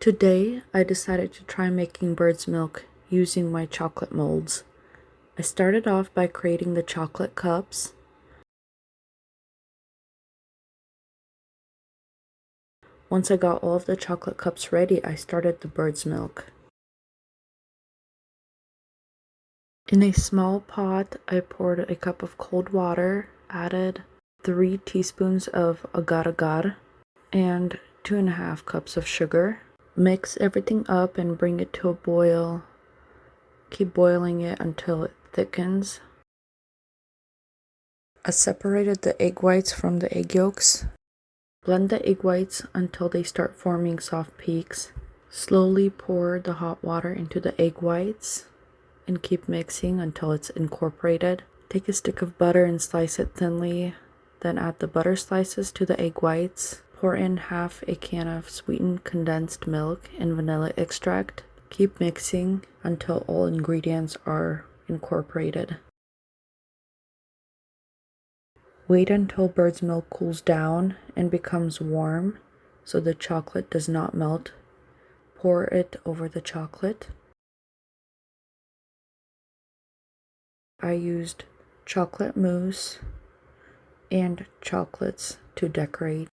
Today, I decided to try making bird's milk using my chocolate molds. I started off by creating the chocolate cups. Once I got all of the chocolate cups ready, I started the bird's milk. In a small pot, I poured a cup of cold water, added 3 teaspoons of agar and 2.5 cups of sugar. Mix everything up and bring it to a boil. Keep boiling it until it thickens. I separated the egg whites from the egg yolks. Blend the egg whites until they start forming soft peaks. Slowly pour the hot water into the egg whites and keep mixing until it's incorporated. Take a stick of butter and slice it thinly. Then add the butter slices to the egg whites. Pour in half a can of sweetened condensed milk and vanilla extract. Keep mixing until all ingredients are incorporated. Wait until bird's milk cools down and becomes warm so the chocolate does not melt. Pour it over the chocolate. I used chocolate mousse and chocolates to decorate.